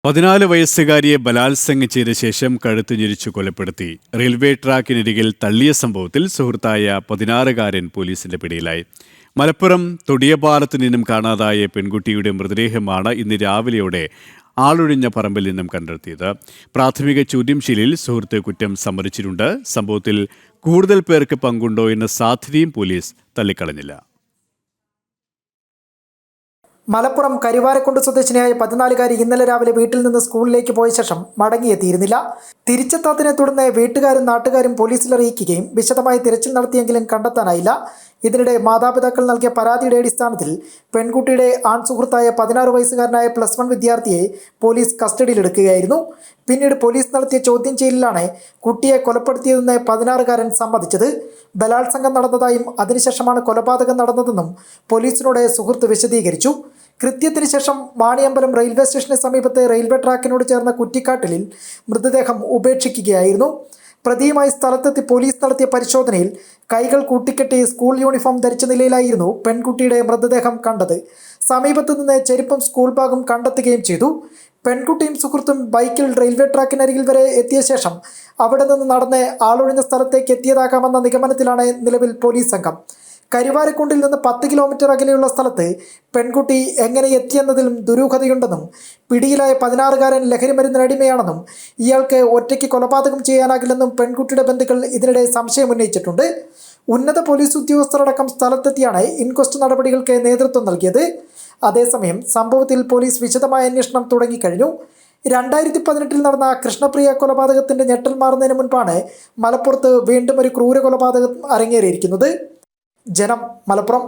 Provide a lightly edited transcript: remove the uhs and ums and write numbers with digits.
14 വയസ്സുകാരിയെ ബലാത്സംഗം ചെയ്ത ശേഷം കഴുത്ത് ഞെരിച്ചു കൊലപ്പെടുത്തി റെയിൽവേ ട്രാക്കിനരികിൽ തള്ളിയ സംഭവത്തിൽ സുഹൃത്തായ 16-കാരൻ പോലീസിന്റെ പിടിയിലായി. മലപ്പുറം തൊടിയപാലത്തു നിന്നും കാണാതായ പെൺകുട്ടിയുടെ മൃതദേഹമാണ് ഇന്ന് രാവിലെയോടെ ആളൊഴിഞ്ഞ പറമ്പിൽ നിന്നും കണ്ടെത്തിയത്. പ്രാഥമിക ചോദ്യം ചെയ്യലിൽ സുഹൃത്ത് കുറ്റം സമ്മതിച്ചിട്ടുണ്ട്. സംഭവത്തിൽ കൂടുതൽ പേർക്ക് പങ്കുണ്ടോ എന്ന സാധ്യതയും പോലീസ് തള്ളിക്കളഞ്ഞില്ല. മലപ്പുറം കരുവാരക്കുണ്ട് സ്വദേശിനിയായ 14-കാരി ഇന്നലെ രാവിലെ വീട്ടിൽ നിന്ന് സ്കൂളിലേക്ക് പോയ ശേഷം മടങ്ങിയെത്തിയിരുന്നില്ല. തിരിച്ചെത്താത്തതിനെ തുടർന്ന് വീട്ടുകാരും നാട്ടുകാരും പോലീസിൽ അറിയിക്കുകയും വിശദമായി തിരച്ചിൽ നടത്തിയെങ്കിലും കണ്ടെത്താനായില്ല. ഇതിനിടെ മാതാപിതാക്കൾ നൽകിയ പരാതിയുടെ അടിസ്ഥാനത്തിൽ പെൺകുട്ടിയുടെ ആൺസുഹൃത്തായ 16 വയസ്സുകാരനായ +1 വിദ്യാർത്ഥിയെ പോലീസ് കസ്റ്റഡിയിലെടുക്കുകയായിരുന്നു. പിന്നീട് പോലീസ് നടത്തിയ ചോദ്യം ചെയ്യലിലാണ് കുട്ടിയെ കൊലപ്പെടുത്തിയതെന്ന് 16-കാരൻ സമ്മതിച്ചത്. ബലാത്സംഗം നടന്നതായും അതിനുശേഷമാണ് കൊലപാതകം നടന്നതെന്നും പോലീസിനോട് സുഹൃത്ത് വിശദീകരിച്ചു. കൃത്യത്തിന് ശേഷം വാണിയമ്പലം റെയിൽവേ സ്റ്റേഷന് സമീപത്തെ റെയിൽവേ ട്രാക്കിനോട് ചേർന്ന കുറ്റിക്കാട്ടിലിൽ മൃതദേഹം ഉപേക്ഷിക്കുകയായിരുന്നു. പ്രതിയുമായി സ്ഥലത്തെത്തി പോലീസ് നടത്തിയ പരിശോധനയിൽ കൈകൾ കൂട്ടിക്കെട്ടി സ്കൂൾ യൂണിഫോം ധരിച്ച നിലയിലായിരുന്നു പെൺകുട്ടിയുടെ മൃതദേഹം കണ്ടത്. സമീപത്ത് നിന്ന് ചെരുപ്പും സ്കൂൾ ബാഗും കണ്ടെത്തുകയും ചെയ്തു. പെൺകുട്ടിയും സുഹൃത്തും ബൈക്കിൽ റെയിൽവേ ട്രാക്കിനരികിൽ വരെ എത്തിയ ശേഷം അവിടെ നിന്ന് നടന്ന് ആളൊഴിഞ്ഞ സ്ഥലത്തേക്ക് എത്തിയതാകാമെന്ന നിഗമനത്തിലാണ് നിലവിൽ പോലീസ് സംഘം. കരുവാരക്കുണ്ടിൽ നിന്ന് 10 കിലോമീറ്റർ അകലെയുള്ള സ്ഥലത്ത് പെൺകുട്ടി എങ്ങനെ എത്തിയെന്നതിലും ദുരൂഹതയുണ്ടെന്നും പിടിയിലായ 16-കാരൻ ലഹരിമരുന്നിനടിമയാണെന്നും ഇയാൾക്ക് ഒറ്റയ്ക്ക് കൊലപാതകം ചെയ്യാനാകില്ലെന്നും പെൺകുട്ടിയുടെ ബന്ധുക്കൾ ഇതിനിടെ സംശയമുന്നയിച്ചിട്ടുണ്ട്. ഉന്നത പോലീസ് ഉദ്യോഗസ്ഥരടക്കം സ്ഥലത്തെത്തിയാണ് ഇൻക്വസ്റ്റ് നടപടികൾക്ക് നേതൃത്വം നൽകിയത്. അതേസമയം സംഭവത്തിൽ പോലീസ് വിശദമായ അന്വേഷണം തുടങ്ങിക്കഴിഞ്ഞു. 2018-ൽ നടന്ന കൃഷ്ണപ്രിയ കൊലപാതകത്തിൻ്റെ ഞെട്ടൽ മാറുന്നതിന് മുൻപാണ് മലപ്പുറത്ത് വീണ്ടും ഒരു ക്രൂര കൊലപാതകം അരങ്ങേറിയിരിക്കുന്നത്. ജനം, മലപ്പുറം.